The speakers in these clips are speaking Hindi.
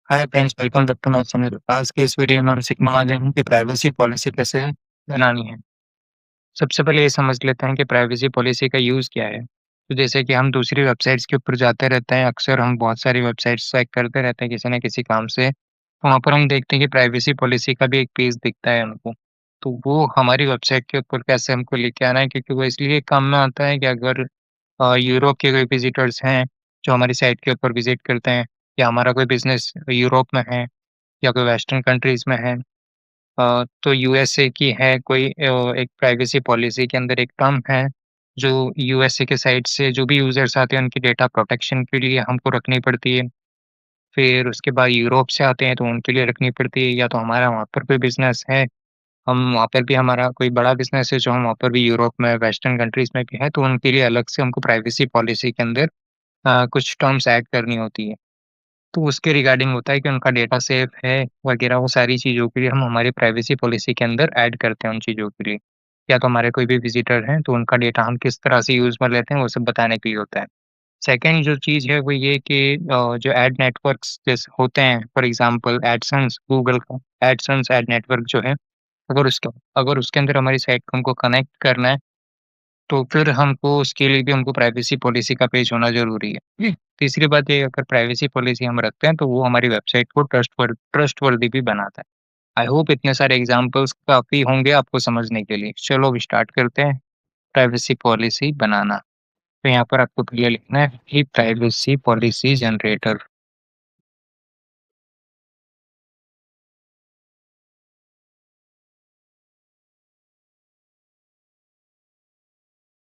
Hi friends, welcome back to my channel. आज के इस वीडियो में हम सीखने वाले हैं कि प्राइवेसी पॉलिसी कैसे बनानी है। सबसे पहले ये समझ लेते हैं कि प्राइवेसी पॉलिसी का यूज़ क्या है। तो जैसे कि हम दूसरी वेबसाइट्स के ऊपर जाते रहते हैं, अक्सर हम बहुत सारी वेबसाइट्स चेक करते रहते हैं किसी न किसी काम से। तो वहाँ पर हम देखते हैं कि प्राइवेसी पॉलिसी का भी एक पेज दिखता है हमको। तो वो हमारी वेबसाइट के ऊपर कैसे हमको लेके आना है, क्योंकि वो इसलिए काम में आता है कि अगर यूरोप के कोई विज़िटर्स हैं, जो हमारी साइट के ऊपर विज़िट करते हैं, या हमारा कोई बिज़नेस यूरोप में है या कोई वेस्टर्न कंट्रीज़ में है, तो यूएसए की है कोई, एक प्राइवेसी पॉलिसी के अंदर एक टर्म है, जो यूएसए के साइड से जो भी यूज़र्स आते हैं उनकी डेटा प्रोटेक्शन के लिए हमको रखनी पड़ती है। फिर उसके बाद यूरोप से आते हैं तो उनके लिए रखनी पड़ती है, या तो हमारा वहाँ पर कोई बिज़नेस है, हम वहाँ पर भी हमारा कोई बड़ा बिज़नेस है जो हम वहाँ पर भी यूरोप में वेस्टर्न कंट्रीज़ में भी है, तो उनके लिए अलग से हमको प्राइवेसी पॉलिसी के अंदर कुछ टर्म्स ऐड करनी होती है। तो उसके रिगार्डिंग होता है कि उनका डेटा सेफ है वगैरह, वो सारी चीज़ों के लिए हम हमारी प्राइवेसी पॉलिसी के अंदर ऐड करते हैं उन चीज़ों के लिए। या तो हमारे कोई भी विज़िटर हैं तो उनका डेटा हम किस तरह से यूज़ में लेते हैं वो सब बताने के लिए होता है। सेकंड जो चीज़ है वो ये कि जो एड नेटवर्क्स जैसे होते हैं, फॉर एग्ज़ाम्पल एडसेंस, गूगल का एडसेंस एड नेटवर्क जो है, अगर उसके अंदर हमारी साइट को हमको कनेक्ट करना है, तो फिर हमको उसके लिए भी हमको प्राइवेसी पॉलिसी का पेज होना ज़रूरी है। तीसरी बात ये, अगर प्राइवेसी पॉलिसी हम रखते हैं तो वो हमारी वेबसाइट को ट्रस्टवर्दी भी बनाता है। आई होप इतने सारे एग्ज़ाम्पल्स काफ़ी होंगे आपको समझने के लिए। चलो अब स्टार्ट करते हैं प्राइवेसी पॉलिसी बनाना। तो यहाँ पर आपको पहले लिखना है कि privacy policy generator,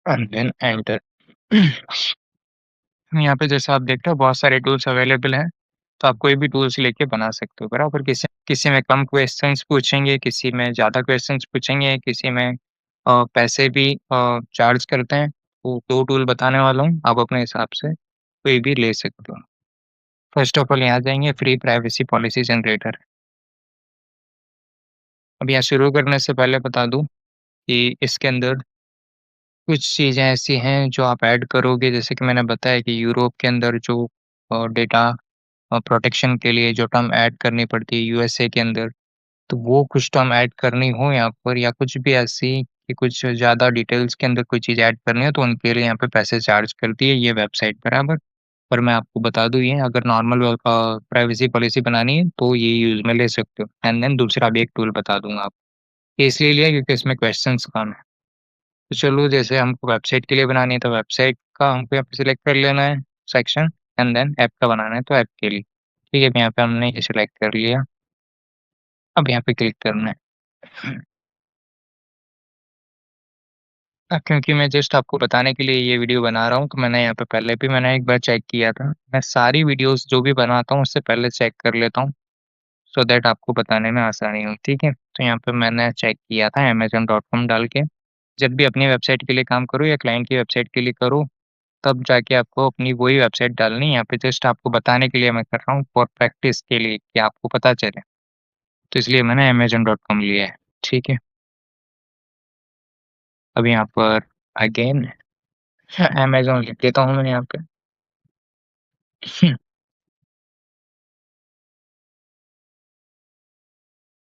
and then enter. यहाँ पे जैसे आप देख रहे हो बहुत सारे टूल्स अवेलेबल हैं, तो आप कोई भी टूल्स लेके बना सकते हो, बराबर। किसी किसी में कम क्वेश्चंस पूछेंगे, किसी में ज़्यादा क्वेश्चंस पूछेंगे, किसी में पैसे भी चार्ज करते हैं। तो 2 टूल बताने वाला हूँ, आप अपने हिसाब से कोई भी ले सकते हो। फर्स्ट ऑफ ऑल यहाँ जाएँगे फ्री प्राइवेसी पॉलिसी जनरेटर। अब यहाँ शुरू करने से पहले बता दूँ कि इसके अंदर कुछ चीज़ें ऐसी हैं जो आप ऐड करोगे, जैसे कि मैंने बताया कि यूरोप के अंदर जो डेटा प्रोटेक्शन के लिए जो टर्म ऐड करनी पड़ती है यूएसए के अंदर, तो वो कुछ टर्म ऐड करनी हो यहाँ पर, या कुछ भी ऐसी कि कुछ ज़्यादा डिटेल्स के अंदर कोई चीज़ ऐड करनी हो, तो उनके लिए यहाँ पे पैसे चार्ज करती है ये वेबसाइट, बराबर। पर मैं आपको बता दूँ, ये अगर नॉर्मल प्राइवेसी पॉलिसी बनानी है तो ये यूज़ में ले सकते हो। एंड देन दूसरा भी एक टूल बता दूँगा आपको। ये इसलिए लिया क्योंकि इसमें क्वेश्चंस कम है। तो चलो, जैसे हमको वेबसाइट के लिए बनानी है तो वेबसाइट का हमको यहाँ पे सिलेक्ट कर लेना है सेक्शन, एंड देन ऐप का बनाना है तो ऐप के लिए। ठीक है, अब यहाँ पे हमने ये सिलेक्ट कर लिया। अब यहाँ पे क्लिक करना है। क्योंकि मैं जस्ट आपको बताने के लिए ये वीडियो बना रहा हूँ, तो मैंने यहाँ पे पहले भी मैंने एक बार चेक किया था। मैं सारी वीडियोज़ जो भी बनाता हूँ उससे पहले चेक कर लेता हूँ, सो दैट आपको बताने में आसानी हो, ठीक है? तो यहाँ पे मैंने चेक किया था amazon.com डाल के। जब भी अपनी वेबसाइट के लिए काम करो या क्लाइंट की वेबसाइट के लिए करो, तब जाके आपको अपनी वही वेबसाइट डालनी है। यहाँ पे जस्ट आपको बताने के लिए मैं कर रहा हूँ, फॉर प्रैक्टिस के लिए, कि आपको पता चले। तो इसलिए मैंने amazon.com लिया है, ठीक है? अब यहाँ पर अगेन अमेज़न लिख देता हूँ मैं यहाँ पे।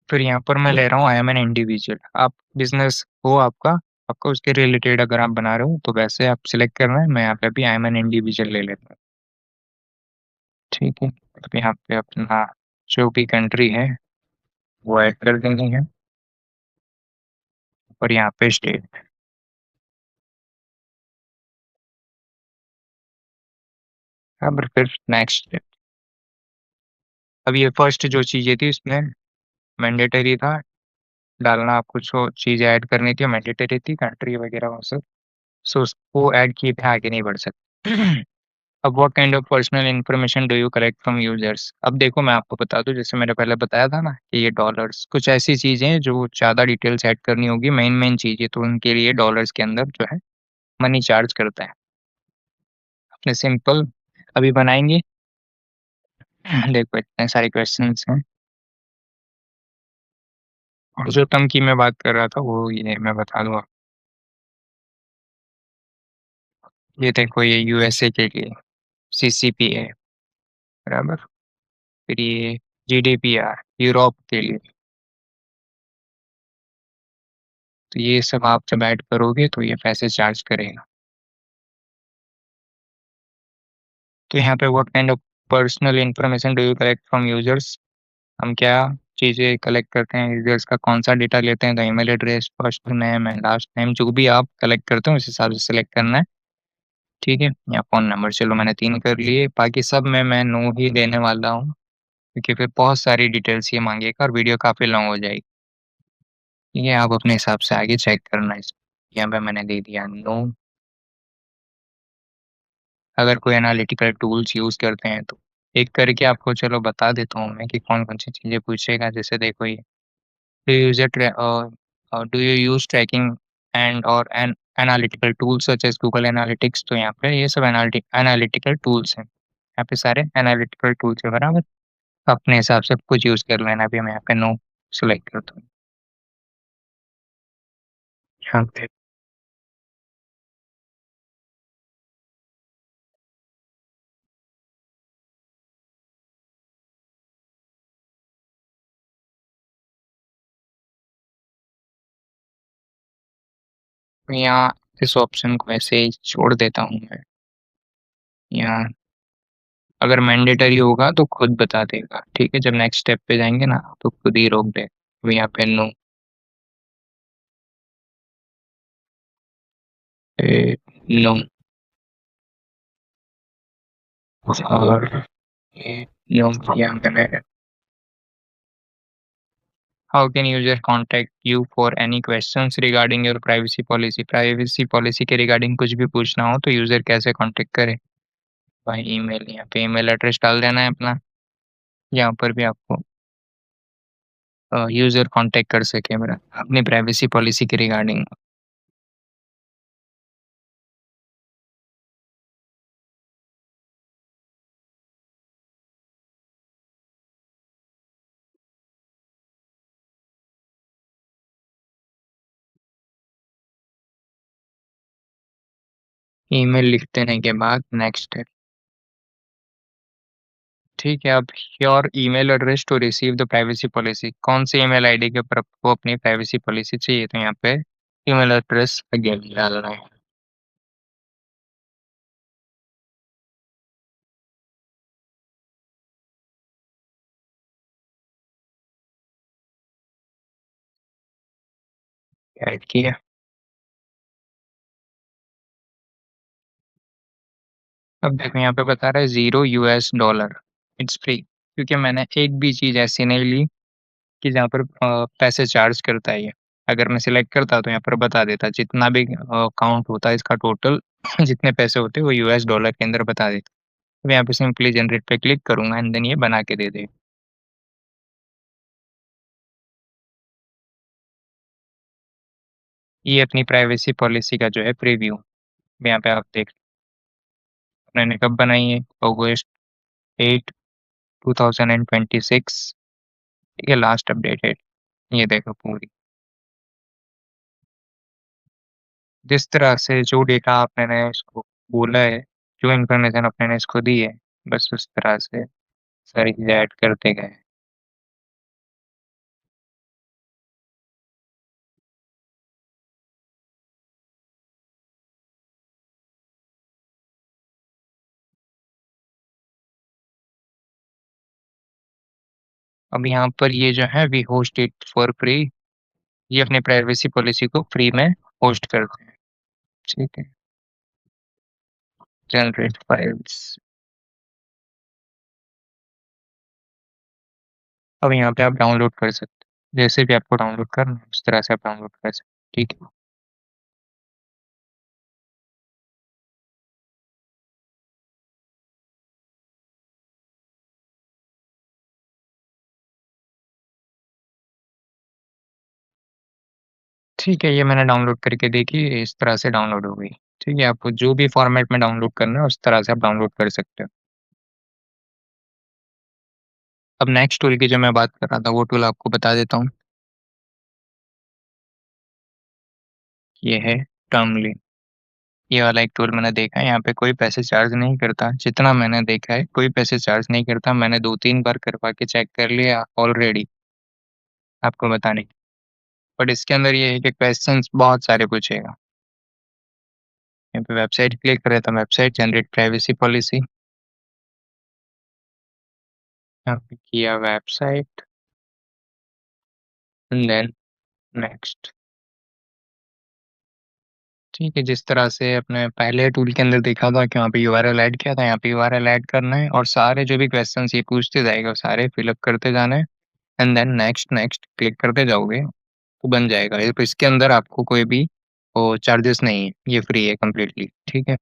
फिर यहाँ पर मैं ले रहा हूँ आई एम एन इंडिविजुअल। आप बिज़नेस हो आपका, आपका उसके रिलेटेड अगर आप बना रहे हो तो वैसे आप सिलेक्ट करना है। मैं यहाँ पे भी आई एम एन इंडिविजुअल ले लेता हूँ, ठीक है? अब यहाँ पे अपना जो भी कंट्री है वो ऐड कर देनी है, और यहाँ पे स्टेट। अब फिर नेक्स्ट। अब ये फर्स्ट जो चीज़ें थी इसमें मैंडेटरी था डालना, आपको जो चीज़ें ऐड करनी थी मैंडेटरी थी, कंट्री वगैरह वो सब। सो उसको ऐड किए थे, आगे नहीं बढ़ सकते। अब what kind of personal information do you collect from users? अब देखो, मैं आपको बता दूं, जैसे मैंने पहले बताया था ना कि ये डॉलर्स, कुछ ऐसी चीजें हैं जो ज़्यादा डिटेल्स ऐड करनी होगी, मेन मेन चीजें, तो उनके लिए डॉलर्स के अंदर जो है मनी चार्ज करता है। अपने सिंपल अभी बनाएंगे। देखो इतने सारे क्वेश्चंस हैं, और जो टर्म की मैं बात कर रहा था वो ये मैं बता दूंगा। ये देखो, ये यूएसए के लिए सीसीपी है, बराबर। फिर ये जीडीपीआर यूरोप के लिए। तो ये सब आप जब ऐड करोगे तो ये पैसे चार्ज करेगा। तो यहाँ पे what kind of personal information do you collect from users, हम क्या चीज़ें कलेक्ट करते हैं यूजर्स का, कौन सा डेटा लेते हैं, तो email address, first name and last name, जो भी आप कलेक्ट करते हो उस हिसाब से सिलेक्ट करना है। ठीक है, या फ़ोन नंबर, चलो मैंने 3 कर लिए, बाकी सब में मैं नो ही देने वाला हूँ, क्योंकि फिर बहुत सारी डिटेल्स ये माँगेगा और वीडियो काफ़ी लॉन्ग हो जाएगी। ठीक है, आप अपने हिसाब से आगे चेक करना इस, यहाँ पे मैंने दे दिया नो। अगर कोई एनालिटिकल टूल्स यूज़ करते हैं तो एक करके आपको चलो बता देता हूँ मैं कि कौन-कौन सी चीज़ें पूछेगा। जैसे देखो ये, do you use tracking and or an analytical tools such as Google Analytics, तो यहाँ पे ये सब एनालिटिकल टूल्स हैं। यहाँ पे सारे एनालिटिकल टूल्स है, बराबर? अपने हिसाब से कुछ यूज़ कर लेना, अभी मैं यहाँ पे नो सेलेक्ट करता हूँ। यहाँ पे यहाँ इस ऑप्शन को ऐसे ही छोड़ देता हूँ मैं। यहाँ अगर मैंडेटरी होगा तो खुद बता देगा, ठीक है? जब नेक्स्ट स्टेप पे जाएँगे ना तो खुद ही रोक देगा। तो यहाँ पे नो, नो, और ये नो किया मैंने। How can user contact you for any questions regarding your privacy policy? Privacy policy के रिगार्डिंग कुछ भी पूछना हो तो यूज़र कैसे कॉन्टैक्ट करे? बाय ईमेल, यहाँ पे ईमेल एड्रेस डाल देना है अपना। यहाँ पर भी आपको यूज़र कॉन्टैक्ट कर सके मेरा अपनी प्राइवेसी पॉलिसी के रिगार्डिंग। ईमेल लिख देने के बाद नेक्स्ट है। ठीक है, अब your email address to receive the privacy policy, कौन सी ईमेल आईडी के ऊपर आपको अपनी प्राइवेसी पॉलिसी चाहिए, तो यहाँ पे ईमेल एड्रेस अगेन डालना है। ऐड किया। अब देखो यहाँ पे बता रहा है $0 इट्स फ्री, क्योंकि मैंने एक भी चीज़ ऐसी नहीं ली कि जहाँ पर पैसे चार्ज करता है ये। अगर मैं सिलेक्ट करता तो यहाँ पर बता देता जितना भी काउंट होता है इसका टोटल जितने पैसे होते हैं वो $, के अंदर बता देता। अब यहाँ पे सिंपली जनरेट पे क्लिक करूँगा एंड देन ये बना के दे देगा। ये अपनी प्राइवेसी पॉलिसी का जो है प्रीव्यू, यहाँ पे आप देख, मैंने कब बनाई है, अगस्त 8 2026, ठीक है, लास्ट अपडेटेड। ये देखो पूरी, जिस तरह से जो डेटा आपने ने इसको बोला है, जो इन्फॉर्मेशन आपने ने इसको दी है, बस उस तरह से सारी चीज़ें ऐड करते गए। अब यहाँ पर ये जो है we host it for free, ये अपनी प्राइवेसी पॉलिसी को फ्री में होस्ट करते हैं, ठीक है। जनरेट फाइल्स, अब यहाँ पे आप डाउनलोड कर सकते हैं, जैसे भी आपको डाउनलोड करना है उस तरह से आप डाउनलोड कर सकते हैं, ठीक है। ठीक है, ये मैंने डाउनलोड करके देखी, इस तरह से डाउनलोड हो गई। ठीक है, आपको जो भी फॉर्मेट में डाउनलोड करना है उस तरह से आप डाउनलोड कर सकते हो। अब नेक्स्ट टूल की जो मैं बात कर रहा था वो टूल आपको बता देता हूँ। ये है टर्मली, ये वाला एक टूल मैंने देखा है, यहाँ पे कोई पैसे चार्ज नहीं करता। जितना मैंने देखा है, कोई पैसे चार्ज नहीं करता। मैंने 2-3 बार करवा के चेक कर लिया ऑलरेडी, आपको बताने बट इसके अंदर ये है कि क्वेश्चंस बहुत सारे पूछेगा। यहाँ पे वेबसाइट क्लिक करें तो वेबसाइट जनरेट प्राइवेसी पॉलिसी, यहाँ पे किया वेबसाइट एंड देन नेक्स्ट। ठीक है, जिस तरह से अपने पहले टूल के अंदर देखा था कि वहाँ पे यूआरएल ऐड किया था, यहाँ पे यूआरएल ऐड करना है और सारे जो भी क्वेश्चंस ये पूछते जाएगा, वो सारे फिल अप करते जाना है and then next, next click करते जाओगे, तो बन जाएगा। तो इसके अंदर आपको कोई भी वो चार्जेस नहीं है, ये फ्री है कंप्लीटली, ठीक है?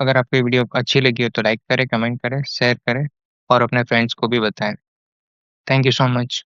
अगर आपको ये वीडियो अच्छी लगी हो तो लाइक करें, कमेंट करें, शेयर करें और अपने फ्रेंड्स को भी बताएँ। Thank you so much.